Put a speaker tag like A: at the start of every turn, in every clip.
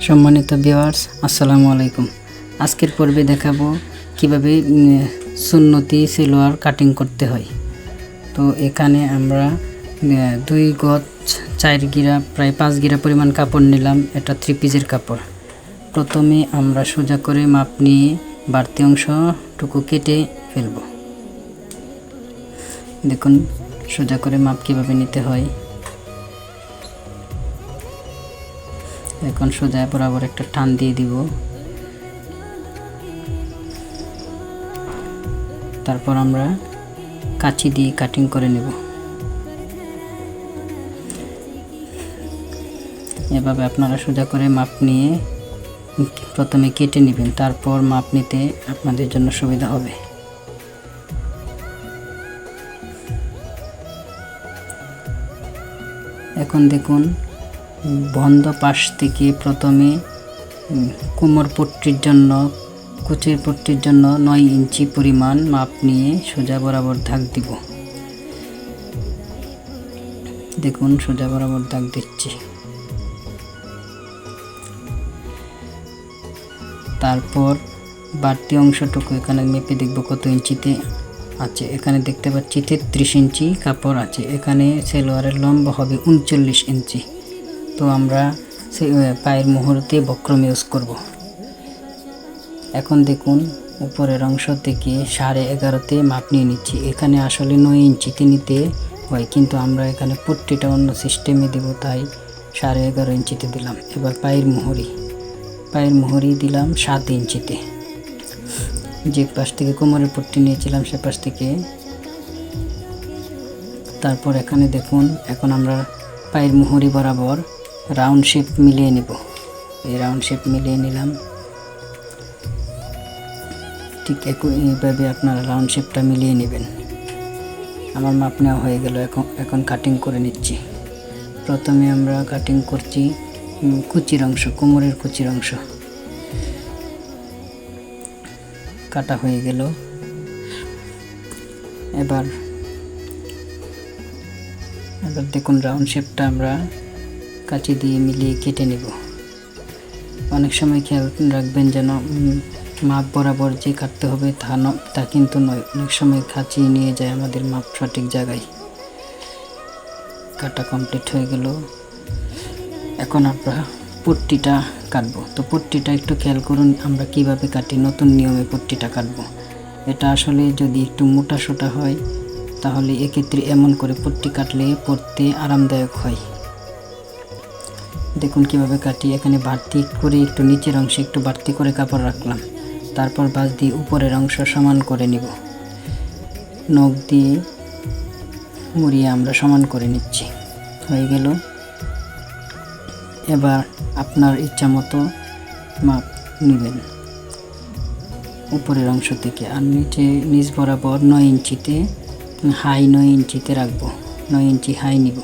A: সম্মানিত ভিউয়ার্স, আসসালামু আলাইকুম। আজকের পর্বে দেখাবো কিভাবে সুন্নতি সালোয়ার কাটিং করতে হয়। তো এখানে আমরা 2 গজ 4 গিরা প্রায় 5 গিরা পরিমাণ কাপড় নিলাম। এটা 3 পিসের কাপড়। প্রথমে আমরা সোজা করে মাপ নিয়ে বাড়তি অংশটুকু কেটে ফেলব। দেখুন সোজা করে মাপ কিভাবে নিতে হয়। এখন সোজা বরাবর একটা টান দিয়ে দিব। তারপর আমরা কাঁচি দিয়ে কাটিং করে নেব। এভাবে আপনারা সোজা করে মাপ নিয়ে প্রথমে কেটে নেবেন, তারপর মাপ নিতে আপনাদের জন্য সুবিধা হবে। এখন দেখুন বন্ধ পাশ থেকে প্রথমে কোমর পট্টির জন্য কুচির পট্টির জন্য 9 ইঞ্চি পরিমাণ মাপ নিয়ে সোজা বরাবর দাগ দিব। দেখুন সোজা বরাবর দাগ দিচ্ছি। তারপর বাড়তি অংশটুকু এখানে মেপে দেখব কত ইঞ্চিতে আছে। এখানে দেখতে পাচ্ছি 33 ইঞ্চি কাপড় আছে। এখানে সালোয়ারের লম্বা হবে 39 ইঞ্চি। তো আমরা পায়ের মুহুরিতে বক্রম ইউজ করব। এখন দেখুন উপরের অংশ থেকে 11.5তে মাপ নিয়ে নিচ্ছি। এখানে আসলে 9 ইঞ্চিতে নিতে হয়, কিন্তু আমরা এখানে পট্টিটা অন্য সিস্টেমে দেব, তাই 11.5 ইঞ্চিতে দিলাম। এবার পায়ের মুহুরি দিলাম 7 ইঞ্চিতে। যে পাশ থেকে কোমরের পট্টি নিয়েছিলাম সে পাশ থেকে। তারপর এখানে দেখুন এখন আমরা পায়ের মুহুরি বরাবর রাউন্ড শেপ মিলিয়ে নেব। এই রাউন্ড শেপ মিলিয়ে নিলাম। ঠিক এইভাবে আপনারা রাউন্ড শেপটা মিলিয়ে নেবেন। আমার মাপ নেওয়া হয়ে গেল। এখন কাটিং করে নিচ্ছি। প্রথমে আমরা কাটিং করছি কুচির অংশ, কোমরের কুচির অংশ কাটা হয়ে গেল। এবার দেখুন রাউন্ড শেপটা আমরা কাঁচি দিয়ে মিলিয়ে কেটে নেব। অনেক সময় খেয়াল রাখবেন যেন মাপ বরাবর যে কাটতে হবে তা কিন্তু নয়। অনেক সময় কাঁচি নিয়ে যায় আমাদের মাপ সঠিক জায়গায়। কাটা কমপ্লিট হয়ে গেল। এখন আমরা পট্টিটা কাটবো। তো পট্টিটা একটু খেয়াল করুন আমরা কিভাবে কাটি। নতুন নিয়মে পট্টিটা কাটবো। এটা আসলে যদি একটু মোটা সোটা হয় তাহলে এক্ষেত্রে এমন করে পট্টি কাটলে পরতে আরামদায়ক হয়। দেখুন কিভাবে কাটি। এখানে বাড়তি করে একটু নিচের অংশে একটু বাড়তি করে কাপড় রাখলাম। তারপর বাঁশ দিয়ে উপরের অংশ সমান করে নিব। নখ দিয়ে মুড়িয়ে আমরা সমান করে নিচ্ছি। হয়ে গেল। এবার আপনার ইচ্ছা মতো মাপ নেবেন উপরের অংশ থেকে। আর নিচ বরাবর 9 ইঞ্চিতে হাই 9 ইঞ্চিতে রাখবো। 9 ইঞ্চি হাই নিব।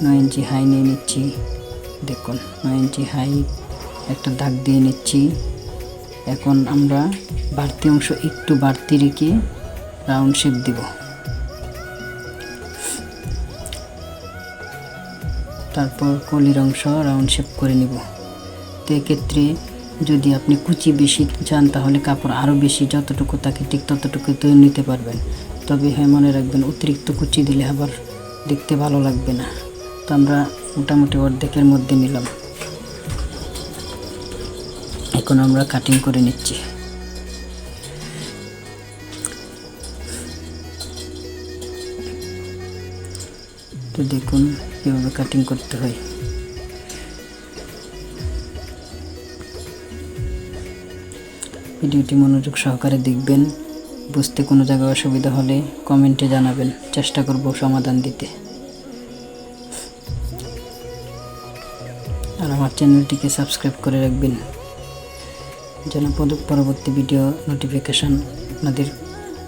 A: 9 ইঞ্চি হাই নিয়ে নিচ্ছি। দেখুন 9 ইঞ্চি হাই একটা দাগ দিয়ে নিচ্ছি। এখন আমরা বাড়তি অংশ একটু বাড়তি রেখে রাউন্ড শেপ দিব। তারপর কলির অংশ রাউন্ড শেপ করে নিব। তো এক্ষেত্রে যদি আপনি কুচি বেশি চান তাহলে কাপড় আরও বেশি যতটুকু থাকে ঠিক ততটুকু তো নিতে পারবেন। তবে হ্যাঁ মনে রাখবেন অতিরিক্ত কুচি দিলে আবার দেখতে ভালো লাগবে না। তো আমরা মোটামুটি অর্ধেকের মধ্যে নিলাম। এখন আমরা কাটিং করে নিচ্ছি। তো দেখুন কীভাবে কাটিং করতে হয়। ভিডিওটি মনোযোগ সহকারে দেখবেন। বুঝতে কোনো জায়গায় অসুবিধা হলে কমেন্টে জানাবেন, চেষ্টা করব সমাধান দিতে। আর আমার চ্যানেলটিকে সাবস্ক্রাইব করে রাখবেন যেন পরবর্তী ভিডিও নোটিফিকেশান আপনাদের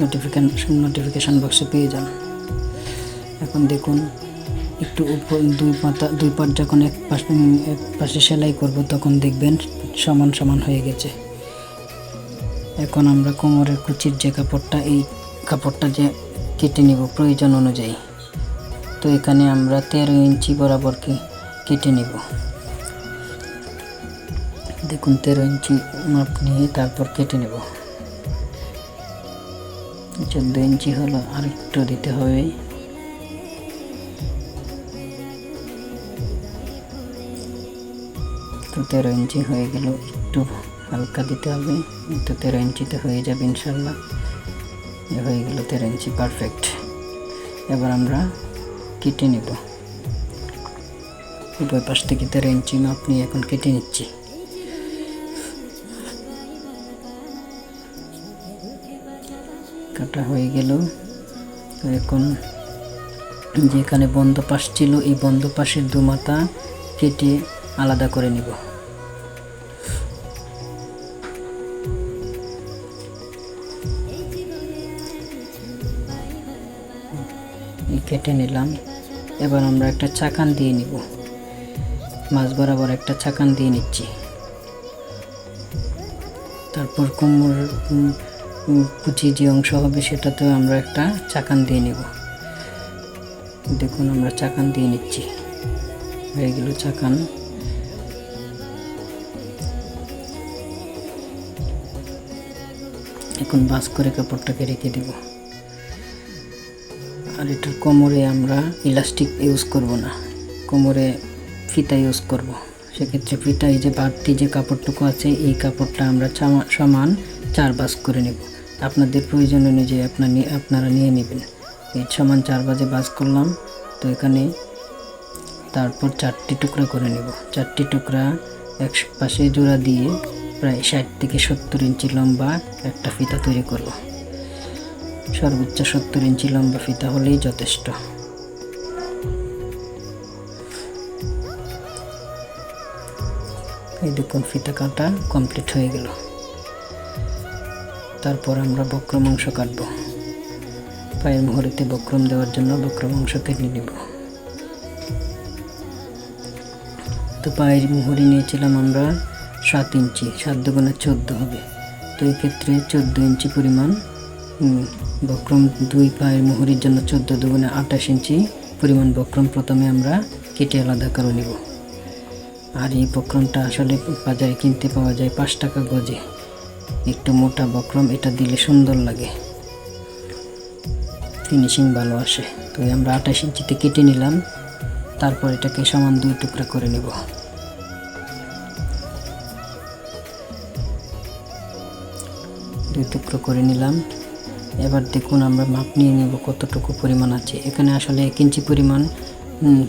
A: নোটিফিকেশান বক্সে পেয়ে যান। এখন দেখুন একটু উপর দুই পাট যখন এক পাশে সেলাই করব তখন দেখবেন সমান সমান হয়ে গেছে। এখন আমরা কোমরের কুচির যে কাপড়টা, এই কাপড়টা যে কেটে নিব প্রয়োজন অনুযায়ী। তো এখানে আমরা 13 ইঞ্চি বরাবর কেটে নিব। দেখুন 13 ইঞ্চি মাপ নিয়ে তারপর কেটে নেব। 14 ইঞ্চি হলো, আর একটু দিতে হবে। তো 13 ইঞ্চি হয়ে গেল, একটু হালকা দিতে হবে, তো 13 ইঞ্চিতে হয়ে যাবে ইনশাল্লাহ। হয়ে গেল 13 ইঞ্চি, পারফেক্ট। এবার আমরা কেটে নেব। উভয় পাশ থেকে 13 ইঞ্চি মাপ নিয়ে এখন কেটে নিচ্ছি। কাটা হয়ে গেল। তো এখন যেখানে বন্ধ পাশ ছিল, এই বন্ধ পাশের দু মাথা কেটে আলাদা করে নিব। কেটে নিলাম। এবার আমরা একটা চাকান দিয়ে নিব, মাছ বরাবর একটা চাকান দিয়ে নিচ্ছি। তারপর কোমর কুচি যে অংশ হবে সেটাতেও আমরা একটা চাকান দিয়ে নেব। দেখুন আমরা চাকান দিয়ে নিচ্ছি, হয়ে গেল চাকান। এখন বাস করে কাপড়টাকে রেখে দেব। আর এটার কোমরে আমরা ইলাস্টিক ইউজ করব না, কোমরে ফিতা ইউজ করব। সেক্ষেত্রে ফিতা, এই যে বাড়তি যে কাপড়টুকু আছে এই কাপড়টা আমরা সমান 4 ভাঁজ করে নেব। আপনাদের প্রয়োজন অনুযায়ী আপনারা নিয়ে নেবেন। এই সমান 4 ভাঁজে ভাঁজ করলাম। তো এখানে তারপর 4টি টুকরা করে নেব। 4টি টুকরা এক পাশে জোড়া দিয়ে প্রায় 60 থেকে 70 ইঞ্চি লম্বা একটা ফিতা তৈরি করব। সর্বোচ্চ 70 ইঞ্চি লম্বা ফিতা হলেই যথেষ্ট। এই দেখুন ফিতা কাটা কমপ্লিট হয়ে গেল। তারপর আমরা বক্রম অংশ কাটব। পায়ের মোহরিতে বক্রম দেওয়ার জন্য বক্রম অংশ কেটে নেব। তো পায়ের মোহরি নিয়েছিলাম আমরা 7 ইঞ্চি, 7 দুগুণে 14 হবে। তো এই ক্ষেত্রে 14 ইঞ্চি পরিমাণ বক্রম, 2 পায়ের মোহরির জন্য 14 দুগুণে 28 ইঞ্চি পরিমাণ বক্রম প্রথমে আমরা কেটে আলাদা করে নেব। আর এই বক্রমটা আসলে বাজারে কিনতে পাওয়া যায় 5 টাকা গজে, একটু মোটা বক্রম, এটা দিলে সুন্দর লাগে, ফিনিশিং ভালো আসে। তো আমরা 28 ইঞ্চিতে কেটে নিলাম। তারপর এটাকে সমান 2 টুকরা করে নেব। দুই টুকরো করে নিলাম। এবার দেখুন আমরা মাপ নিয়ে নেব কতটুকু পরিমাণ আছে। এখানে আসলে 1 ইঞ্চি পরিমাণ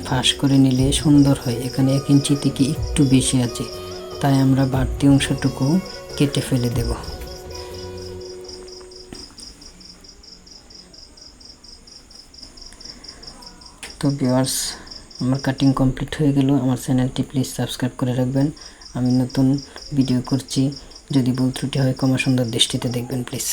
A: ফাঁস করে নিলে সুন্দর হয়। এখানে 1 ইঞ্চি থেকে একটু বেশি আছে, তাই আমরা বাড়তি অংশটুকু কেটে ফেলে দেব। তো ভিউয়ার্স, আমার কাটিং কমপ্লিট হয়ে গেল। আমার চ্যানেলটি প্লিজ সাবস্ক্রাইব করে রাখবেন। আমি নতুন ভিডিও করছি, যদি ভুল ত্রুটি হয় ক্ষমা সুন্দর দৃষ্টিতে দেখবেন প্লিজ।